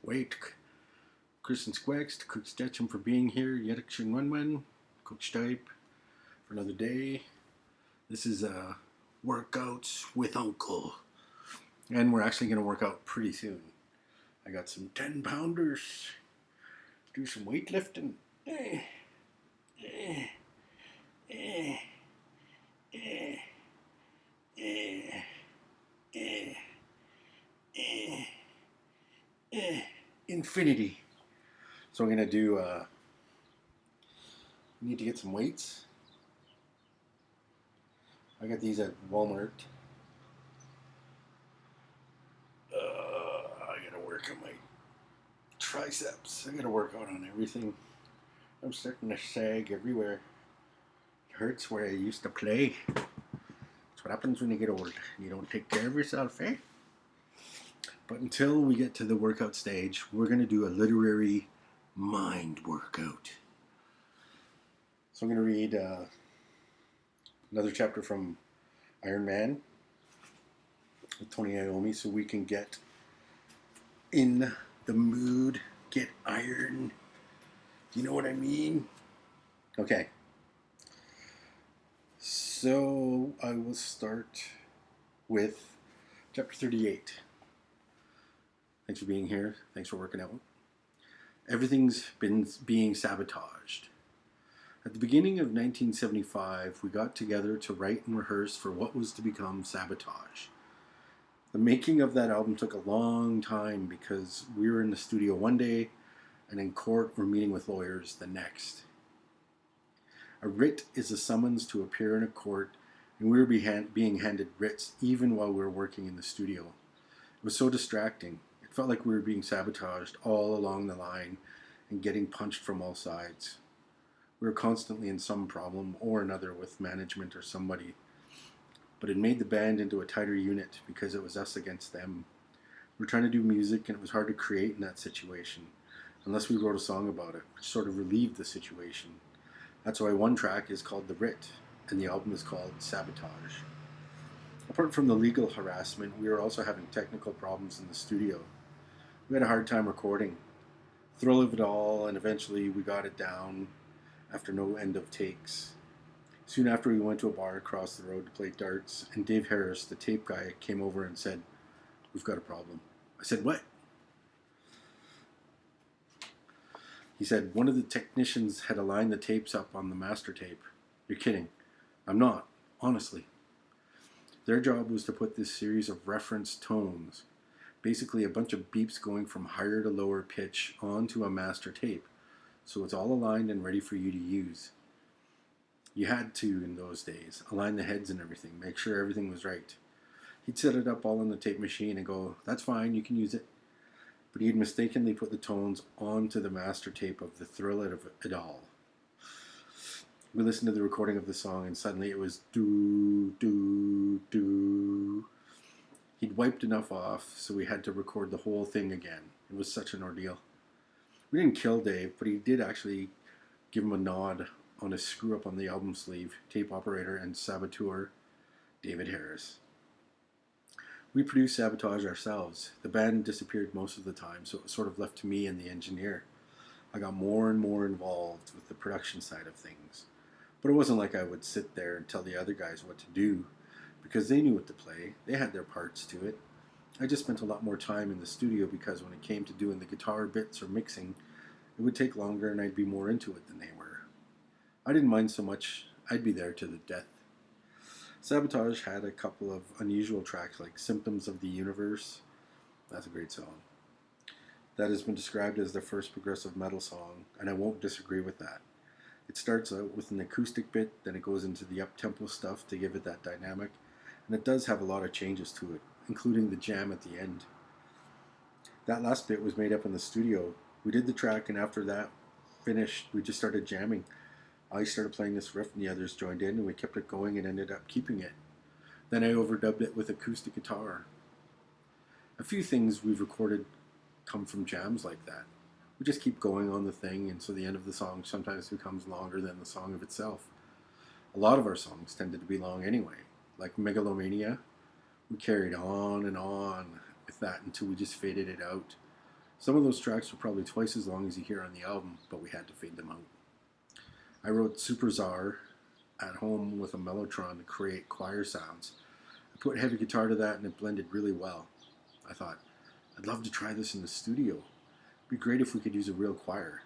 Wait, Chris and Squext, Cook Stetchum for being here. Yedikshin Wenwen, Cook Stipe for another day. This is Workouts with Uncle. And we're actually going to work out pretty soon. I got some 10-pounders. Do some weightlifting. Infinity. So I'm going to do, need to get some weights. I got these at Walmart. I got to work on my triceps. I got to work out on everything. I'm starting to sag everywhere. It hurts where I used to play. That's what happens when you get old. You don't take care of yourself, eh? But until we get to the workout stage, we're going to do a literary mind workout. So I'm going to read another chapter from Iron Man with Tony Iommi so we can get in the mood, get iron. Do you know what I mean? Okay. So I will start with chapter 38. Thanks for being here. Thanks for working out. Everything's been being sabotaged. At the beginning of 1975, we got together to write and rehearse for what was to become Sabotage. The making of that album took a long time because we were in the studio one day and in court or meeting with lawyers the next. A writ is a summons to appear in a court, and we were being handed writs even while we were working in the studio. It was so distracting. It felt like we were being sabotaged all along the line and getting punched from all sides. We were constantly in some problem or another with management or somebody, but it made the band into a tighter unit because it was us against them. We were trying to do music and it was hard to create in that situation, unless we wrote a song about it, which sort of relieved the situation. That's why one track is called The Writ, and the album is called Sabotage. Apart from the legal harassment, we were also having technical problems in the studio. We had a hard time recording. Thrill of it all, and eventually we got it down after no end of takes. Soon after, we went to a bar across the road to play darts, and Dave Harris, the tape guy, came over and said, "We've got a problem." I said, "What?" He said, "One of the technicians had aligned the tapes up on the master tape." "You're kidding." "I'm not, honestly." Their job was to put this series of reference tones, basically a bunch of beeps going from higher to lower pitch onto a master tape, so it's all aligned and ready for you to use. You had to, in those days, align the heads and everything, make sure everything was right. He'd set it up all on the tape machine and go, "That's fine, you can use it." But he'd mistakenly put the tones onto the master tape of the thrill of it all. We listened to the recording of the song and suddenly it was do, do, do. He'd wiped enough off, so we had to record the whole thing again. It was such an ordeal. We didn't kill Dave, but he did actually give him a nod on his screw-up on the album sleeve, tape operator and saboteur David Harris. We produced Sabotage ourselves. The band disappeared most of the time, so it was sort of left to me and the engineer. I got more and more involved with the production side of things. But it wasn't like I would sit there and tell the other guys what to do, because they knew what to play. They had their parts to it. I just spent a lot more time in the studio because when it came to doing the guitar bits or mixing, it would take longer and I'd be more into it than they were. I didn't mind so much. I'd be there to the death. Sabotage had a couple of unusual tracks like Symptoms of the Universe. That's a great song. That has been described as their first progressive metal song, and I won't disagree with that. It starts out with an acoustic bit, then it goes into the up-tempo stuff to give it that dynamic, and it does have a lot of changes to it, including the jam at the end. That last bit was made up in the studio. We did the track, and after that finished, we just started jamming. I started playing this riff and the others joined in and we kept it going and ended up keeping it. Then I overdubbed it with acoustic guitar. A few things we've recorded come from jams like that. We just keep going on the thing, and so the end of the song sometimes becomes longer than the song of itself. A lot of our songs tended to be long anyway, like Megalomania. We carried on and on with that until we just faded it out. Some of those tracks were probably twice as long as you hear on the album, but we had to fade them out. I wrote Super Czar at home with a Mellotron to create choir sounds. I put heavy guitar to that and it blended really well. I thought, I'd love to try this in the studio. It'd be great if we could use a real choir.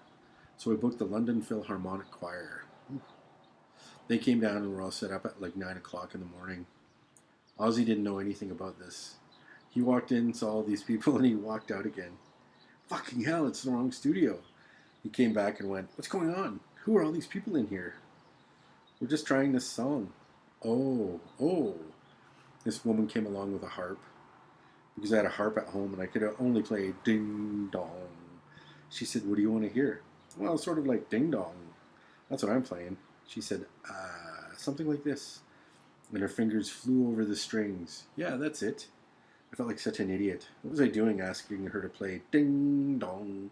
So I booked the London Philharmonic Choir. They came down and were all set up at like 9 o'clock in the morning. Ozzy didn't know anything about this. He walked in, saw all these people, and he walked out again. Fucking hell, it's the wrong studio. He came back and went, what's going on? Who are all these people in here? We're just trying this song. Oh. This woman came along with a harp. Because I had a harp at home and I could only play ding dong. She said, what do you want to hear? Well, sort of like ding dong. That's what I'm playing. She said, something like this. And her fingers flew over the strings. Yeah, that's it. I felt like such an idiot. What was I doing asking her to play ding dong?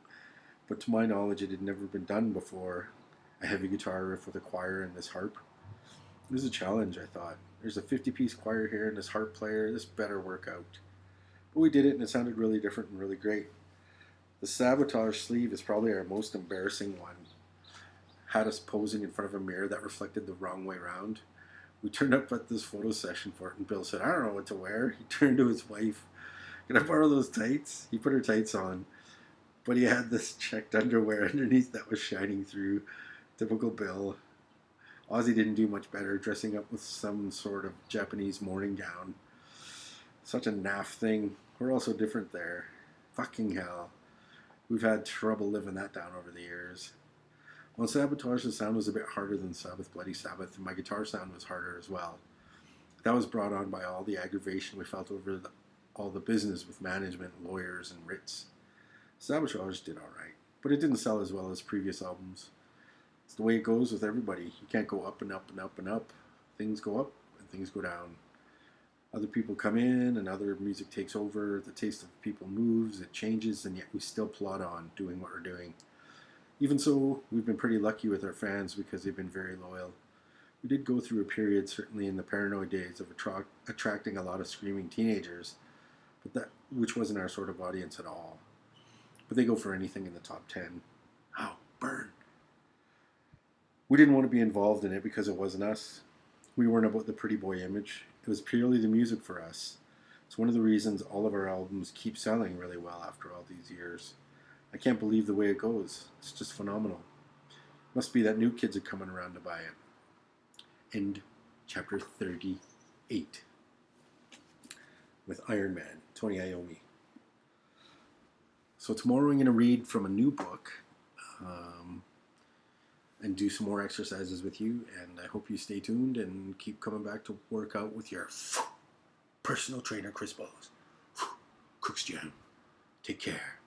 But to my knowledge, it had never been done before. A heavy guitar riff with a choir and this harp. It was a challenge, I thought. There's a 50-piece choir here and this harp player. This better work out. But we did it and it sounded really different and really great. The Sabotage sleeve is probably our most embarrassing one. Had us posing in front of a mirror that reflected the wrong way around. We turned up at this photo session for it and Bill said, I don't know what to wear. He turned to his wife. Can I borrow those tights? He put her tights on. But he had this checked underwear underneath that was shining through. Typical Bill. Ozzy didn't do much better, dressing up with some sort of Japanese morning gown. Such a naff thing. We're all so different there. Fucking hell. We've had trouble living that down over the years. On Sabotage, the sound was a bit harder than Sabbath Bloody Sabbath, and my guitar sound was harder as well. That was brought on by all the aggravation we felt over all the business with management, lawyers, and writs. Sabotage did alright, but it didn't sell as well as previous albums. It's the way it goes with everybody. You can't go up and up and up and up. Things go up and things go down. Other people come in and other music takes over. The taste of people moves, it changes, and yet we still plod on doing what we're doing. Even so, we've been pretty lucky with our fans because they've been very loyal. We did go through a period, certainly in the Paranoid days, of attracting a lot of screaming teenagers, which wasn't our sort of audience at all. But they go for anything in the top 10. Ow, burn. We didn't want to be involved in it because it wasn't us. We weren't about the pretty boy image. It was purely the music for us. It's one of the reasons all of our albums keep selling really well after all these years. I can't believe the way it goes. It's just phenomenal. Must be that new kids are coming around to buy it. End chapter 38 with Iron Man, Tony Iommi. So tomorrow I'm going to read from a new book and do some more exercises with you. And I hope you stay tuned and keep coming back to work out with your personal trainer, Chris Bose. Crooks Jam. Take care.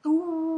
Ooh.